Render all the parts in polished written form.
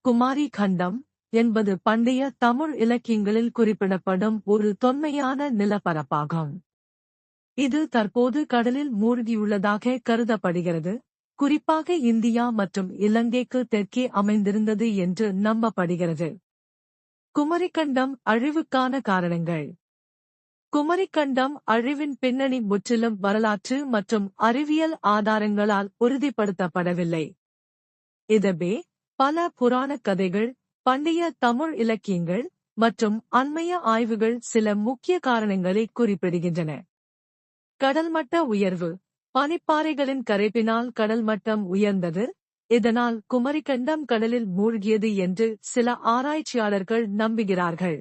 குமாரி கண்டம் என்பது பண்டைய தமிழ் இலக்கியங்களில் குறிப்பிடப்படும் ஒரு தொன்மையான நிலப்பரப்பாகும். இது தற்போது கடலில் மூழ்கியுள்ளதாக கருதப்படுகிறது. குறிப்பாக இந்தியா மற்றும் இலங்கைக்கு தெற்கே அமைந்திருந்தது என்று நம்பப்படுகிறது. குமரிக்கண்டம் அழிவுக்கான காரணங்கள். குமரிக்கண்டம் அழிவின் பின்னணி முற்றிலும் வரலாற்று மற்றும் அறிவியல் ஆதாரங்களால் உறுதிப்படுத்தப்படவில்லை. இதுவே பல புராணக் கதைகள், பண்டைய தமிழ் இலக்கியங்கள் மற்றும் அண்மைய ஆய்வுகள் சில முக்கிய காரணங்களை குறிப்பிடுகின்றன. கடல்மட்ட உயர்வு. பனிப்பாறைகளின் கரைப்பினால் கடல் மட்டம் உயர்ந்தது. இதனால் குமரிக்கண்டம் கடலில் மூழ்கியது என்று சில ஆராய்ச்சியாளர்கள் நம்புகிறார்கள்.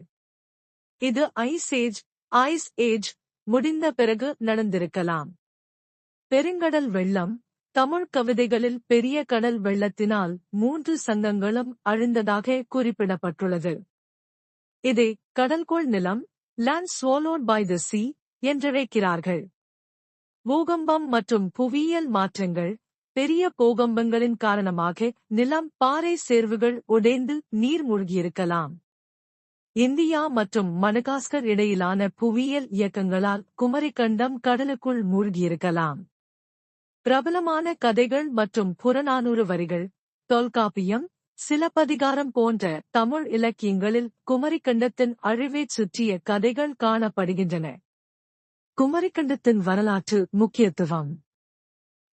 இது ஐஸ் ஏஜ் முடிந்த பிறகு நடந்திருக்கலாம். பெருங்கடல் வெள்ளம். தமிழ் கவிதைகளில் பெரிய கடல் வெள்ளத்தினால் 3 சங்கங்களும் அழிந்ததாக குறிப்பிடப்பட்டுள்ளது. இதை கடல்கோள் நிலம், land swallowed by the sea என்றழைக்கிறார்கள். பூகம்பம் மற்றும் புவியியல் மாற்றங்கள். பெரிய பூகம்பங்களின் காரணமாக நிலம், பாறை சேர்வுகள் உடைந்து நீர் மூழ்கியிருக்கலாம். இந்தியா மற்றும் மடகாஸ்கர் இடையிலான புவியியல் இயக்கங்களால் குமரிக்கண்டம் கடலுக்குள் மூழ்கியிருக்கலாம். பிரபலமான கதைகள் மற்றும் புறநானூறு வரிகள். தொல்காப்பியம், சிலப்பதிகாரம் போன்ற தமிழ் இலக்கியங்களில் குமரிக்கண்டத்தின் அழிவைச் சுற்றிய கதைகள் காணப்படுகின்றன. குமரிக்கண்டத்தின் வரலாற்று முக்கியத்துவம்.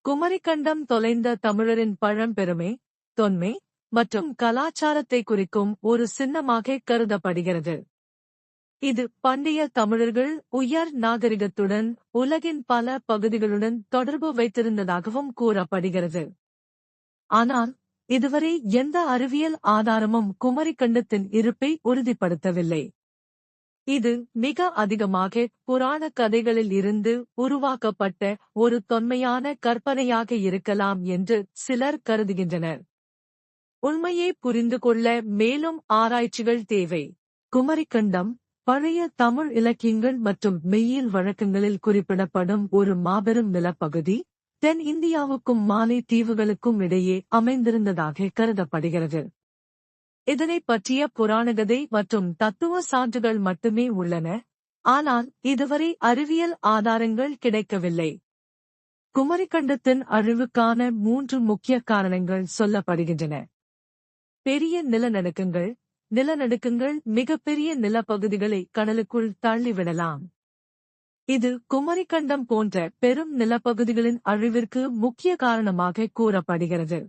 குமரிக்கண்டம் தொலைந்த தமிழரின் பழம்பெருமை, தொன்மை மற்றும் கலாச்சாரத்தை குறிக்கும் ஒரு சின்னமாக கருதப்படுகிறது. இது பண்டைய தமிழர்கள் உயர் நாகரிகத்துடன் உலகின் பல பகுதிகளுடன் தொடர்பு வைத்திருந்ததாகவும் கூறப்படுகிறது. ஆனால் இதுவரை எந்த அறிவியல் ஆதாரமும் குமரிக்கண்டத்தின் இருப்பை உறுதிப்படுத்தவில்லை. இது மிக அதிகமாக புராணக் கதைகளில் இருந்து உருவாக்கப்பட்ட ஒரு தொன்மையான கற்பனையாக இருக்கலாம் என்று சிலர் கருதுகின்றனர். உண்மையை புரிந்து கொள்ள மேலும் ஆராய்ச்சிகள் தேவை. குமரிக்கண்டம் பழைய தமிழ் இலக்கியங்கள் மற்றும் மெய்யியல் வழக்கங்களில் குறிப்பிடப்படும் ஒரு மாபெரும் நிலப்பகுதி, தென் இந்தியாவுக்கும் மாலை தீவுகளுக்கும் இடையே அமைந்திருந்ததாக கருதப்படுகிறது. இதனைப் பற்றிய புராணகதை மற்றும் தத்துவ சான்றுகள் மட்டுமே உள்ளன, ஆனால் இதுவரை அறிவியல் ஆதாரங்கள் கிடைக்கவில்லை. குமரிக்கண்டத்தின் அழிவுக்கான 3 முக்கிய காரணங்கள் சொல்லப்படுகின்றன. பெரிய நிலநடுக்கங்கள். நிலநடுக்கங்கள் மிகப்பெரிய நிலப்பகுதிகளை கடலுக்குள் தள்ளிவிடலாம். இது குமரிக்கண்டம் போன்ற பெரும் நிலப்பகுதிகளின் அழிவிற்கு முக்கிய காரணமாக கூறப்படுகிறது.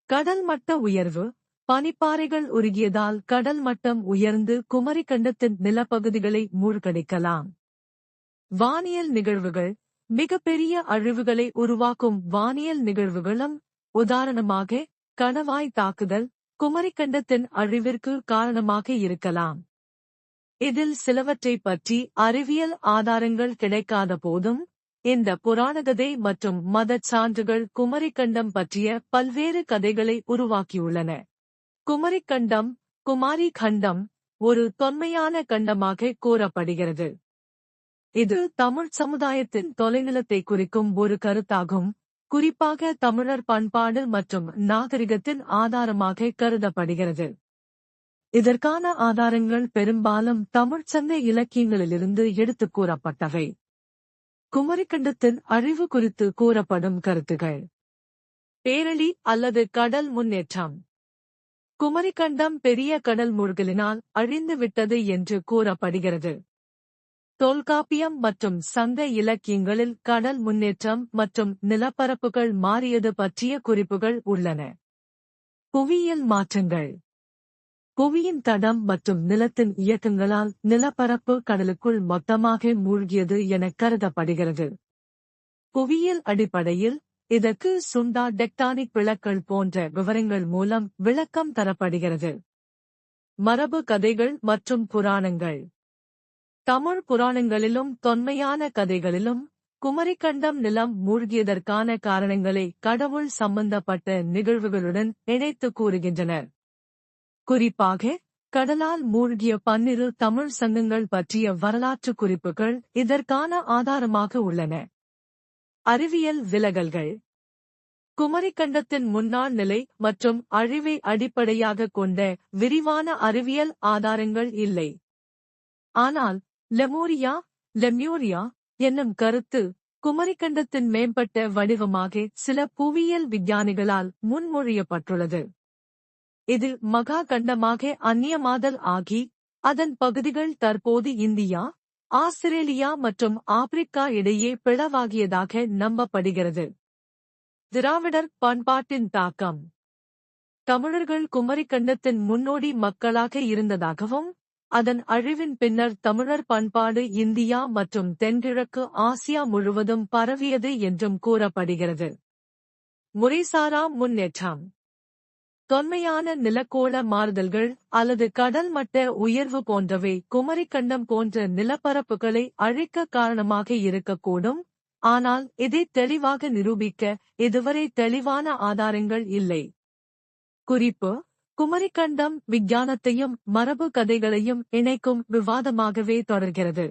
கடல் மட்ட உயர்வு. பனிப்பாறைகள் உருகியதால் கடல் மட்டம் உயர்ந்து குமரிக்கண்டத்தின் நிலப்பகுதிகளை மூழ்கடிக்கலாம். வானியல் நிகழ்வுகள். மிகப்பெரிய அழிவுகளை உருவாக்கும் வானியல் நிகழ்வுகளும், உதாரணமாக கணவாய் தாக்குதல், குமரிக்கண்டத்தின் அழிவிற்கு காரணமாக இருக்கலாம். இதில் சிலவற்றை பற்றி அறிவியல் ஆதாரங்கள் கிடைக்காத போதும், இந்த புராணகதை மற்றும் மதச் சான்றுகள் குமரிக்கண்டம் பற்றிய பல்வேறு கதைகளை உருவாக்கியுள்ளன. குமரிக்கண்டம், குமாரி கண்டம், ஒரு தொன்மையான கண்டமாக கூறப்படுகிறது. இது தமிழ் சமுதாயத்தின் தொலைநிலத்தை குறிக்கும் ஒரு கருத்தாகும், குறிப்பாக தமிழர் பண்பாடு மற்றும் நாகரிகத்தின் ஆதாரமாக கருதப்படுகிறது. இதற்கான ஆதாரங்கள் பெரும்பாலும் தமிழ் சங்க இலக்கியங்களிலிருந்து எடுத்துக் கூறப்பட்டவை. குமரிக்கண்டத்தின் அழிவு குறித்து கூறப்படும் கருத்துகள். பேரழி அல்லது கடல் முன்னேற்றம். குமரிக்கண்டம் பெரிய கடல் மூழ்கலினால் அழிந்து விட்டது என்று கூறப்படுகிறது. தொல்காப்பியம் மற்றும் சங்க இலக்கியங்களில் கடல் முன்னேற்றம் மற்றும் நிலப்பரப்புகள் மாறியது பற்றிய குறிப்புகள் உள்ளன. புவியியல் மாற்றங்கள். புவியின் தடம் மற்றும் நிலத்தின் இயக்கங்களால் நிலப்பரப்பு கடலுக்குள் மொத்தமாக மூழ்கியது என கருதப்படுகிறது. புவியியல் அடிப்படையில் இதற்கு சுண்டா டெக்டானிக் விளக்கள் போன்ற விவரங்கள் மூலம் விளக்கம் தரப்படுகிறது. மரபு கதைகள் மற்றும் புராணங்கள். தமிழ் புராணங்களிலும் தொன்மையான கதைகளிலும் குமரிக்கண்டம் நிலம் மூழ்கியதற்கான காரணங்களை கடவுள் சம்பந்தப்பட்ட நிகழ்வுகளுடன் இணைத்து கூறுகின்றனர். குறிப்பாக கடலால் மூழ்கிய 12 தமிழ் சங்கங்கள் பற்றிய வரலாற்று குறிப்புகள் இதற்கான ஆதாரமாக உள்ளன. அறிவியல் விலகல்கள். குமரிக்கண்டத்தின் முன்னாள் நிலை மற்றும் அழிவை அடிப்படையாகக் கொண்ட விரிவான அறிவியல் ஆதாரங்கள் இல்லை. ஆனால் லெமூரியா என்னும் கருத்து குமரிக்கண்டத்தின் மேம்பட்ட வடிவமாக சில புவியியல் விஞ்ஞானிகளால் முன்மொழியப்பட்டுள்ளது. இது மகா கண்டமாக அந்நியமாதல் ஆகி அதன் பகுதிகள் தற்போது இந்தியா, ஆஸ்திரேலியா மற்றும் ஆப்பிரிக்கா இடையே பிளவாகியதாக நம்பப்படுகிறது. திராவிடர் பண்பாட்டின் தாக்கம். தமிழர்கள் குமரிக்கண்டத்தின் முன்னோடி மக்களாக இருந்ததாகவும் அதன் அழிவின் பின்னர் தமிழர் பண்பாடு இந்தியா மற்றும் தென்கிழக்கு ஆசியா முழுவதும் பரவியது என்றும் கூறப்படுகிறது. முறைசாரா முன்னேற்றம். தொன்மையான நிலக்கோள மாறுதல்கள் அல்லது கடல் மட்ட உயர்வு போன்றவை குமரிக்கண்டம் போன்ற நிலப்பரப்புகளை அழிக்க காரணமாக இருக்கக்கூடும். ஆனால் இதை தெளிவாக நிரூபிக்க இதுவரை தெளிவான ஆதாரங்கள் இல்லை. குறிப்பு: குமரிக்கண்டம் விஞ்ஞானத்தையும் மரபு கதைகளையும் இணைக்கும் விவாதமாகவே தொடர்கிறது.